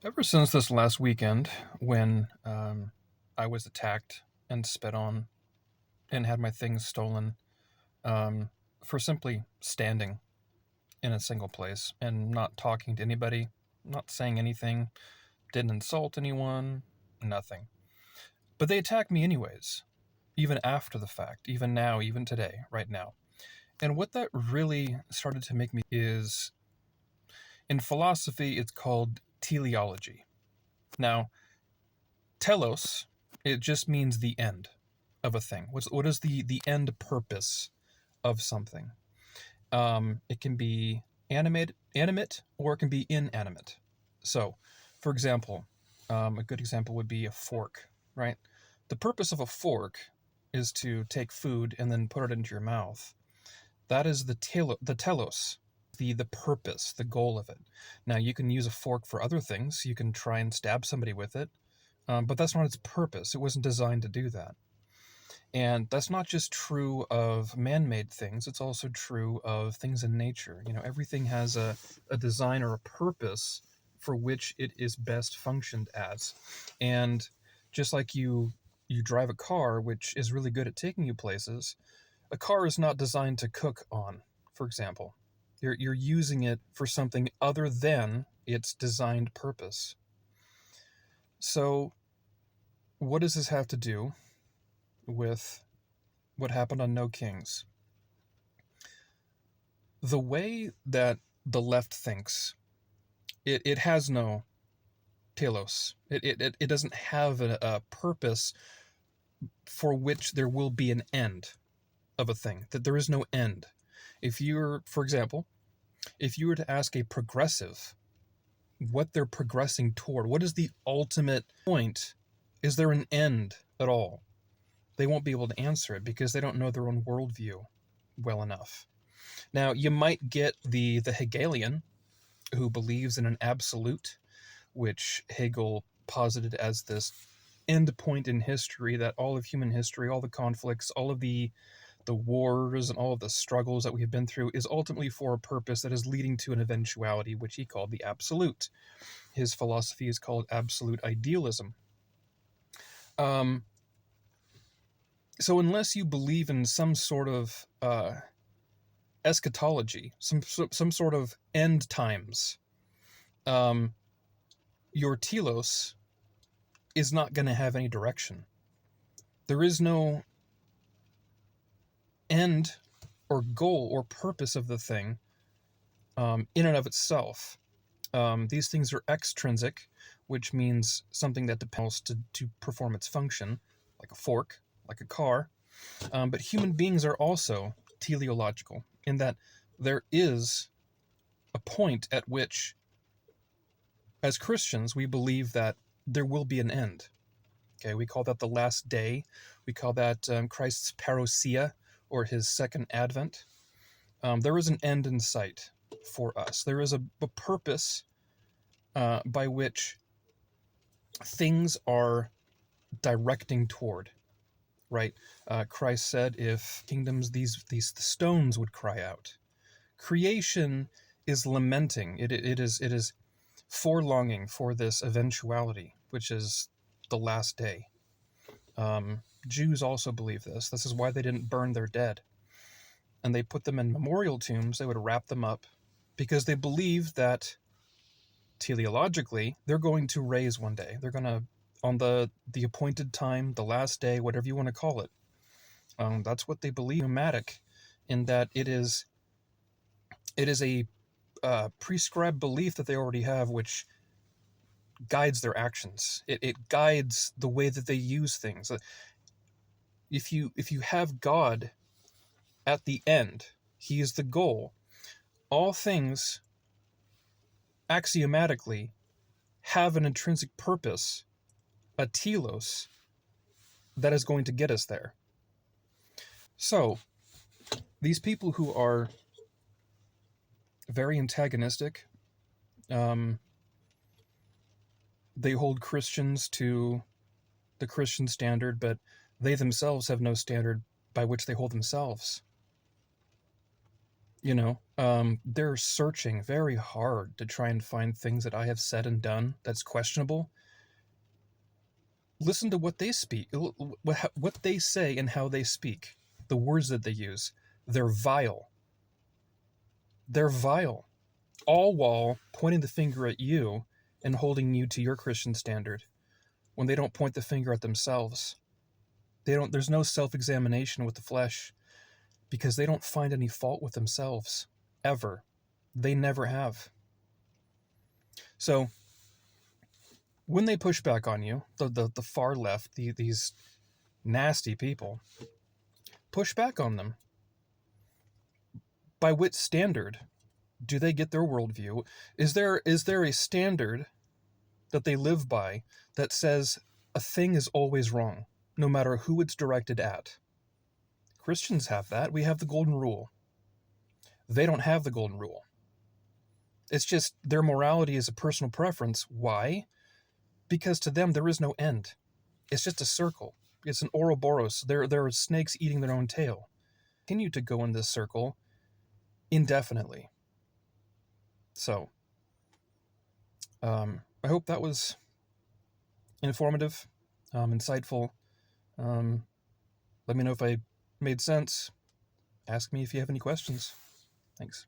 Ever since this last weekend, when I was attacked and spit on and had my things stolen um, for simply standing in a single place and not talking to anybody, not saying anything, didn't insult anyone, nothing. But they attacked me anyways, even after the fact, even now, even today, right now. And what that really started to make me is in philosophy, it's called teleology. Now, telos, it just means the end of a thing. What is the end purpose of something? It can be animate, or it can be inanimate. So, for example, a good example would be a fork, right? The purpose of a fork is to take food and then put it into your mouth. That is the telos, the purpose, the goal of it. Now, you can use a fork for other things. You can try and stab somebody with it, but that's not its purpose. It wasn't designed to do that. And that's not just true of man made things, it's also true of things in nature. Everything has a design or a purpose for which it is best functioned as. And just like you drive a car, which is really good at taking you places, a car is not designed to cook on, for example. You're using it for something other than its designed purpose. So, what does this have to do with what happened on No Kings? The way that the left thinks, it has no telos. It doesn't have a purpose for which there will be an end of a thing, that there is no end. For example, if you were to ask a progressive what they're progressing toward, what is the ultimate point? Is there an end at all? They won't be able to answer it because they don't know their own worldview well enough. Now, you might get the Hegelian who believes in an absolute, which Hegel posited as this end point in history, that all of human history, all the conflicts, all of the wars and all of the struggles that we have been through is ultimately for a purpose that is leading to an eventuality, which he called the absolute. His philosophy is called absolute idealism. Um, so unless you believe in some sort of eschatology, some sort of end times, um, your telos is not going to have any direction. There is no end or goal or purpose of the thing in and of itself. These things are extrinsic, which means something that depends to perform its function, like a fork, like a car. But human beings are also teleological in that there is a point at which, as Christians, we believe that there will be an end. Okay, we call that the last day. We call that Christ's parousia, or his second advent. There is an end in sight for us. There is a purpose by which things are directing toward. Right? Christ said, "If kingdoms, these stones would cry out." Creation is lamenting. It is forlonging for this eventuality, which is the last day. Jews also believe this. This is why they didn't burn their dead. And they put them in memorial tombs. They would wrap them up because they believed that teleologically they're going to raise one day. They're going to, on the appointed time, the last day, whatever you want to call it. That's what they believe. Pneumatic, in that it is a prescribed belief that they already have, which guides their actions. It guides the way that they use things. If you have God at the end, he is the goal. All things axiomatically have an intrinsic purpose, a telos, that is going to get us there. So, these people who are very antagonistic, they hold Christians to the Christian standard, but they themselves have no standard by which they hold themselves. You know, They're searching very hard to try and find things that I have said and done that's questionable. Listen to what they speak, what they say, and how they speak. The words that they use. They're vile. They're vile. All while pointing the finger at you and holding you to your Christian standard when they don't point the finger at themselves. There's no self-examination with the flesh because they don't find any fault with themselves ever. They never have. So when they push back on you, the far left, these nasty people, push back on them. By which standard do they get their worldview? Is there a standard that they live by that says a thing is always wrong, no matter who it's directed at? Christians have that. We have the golden rule. They don't have the golden rule. It's just their morality is a personal preference. Why? Because to them there is no end. It's just a circle. It's an Ouroboros. There are snakes eating their own tail. Continue to go in this circle indefinitely. So, I hope that was informative, insightful. Let me know if I made sense. Ask me if you have any questions. Thanks.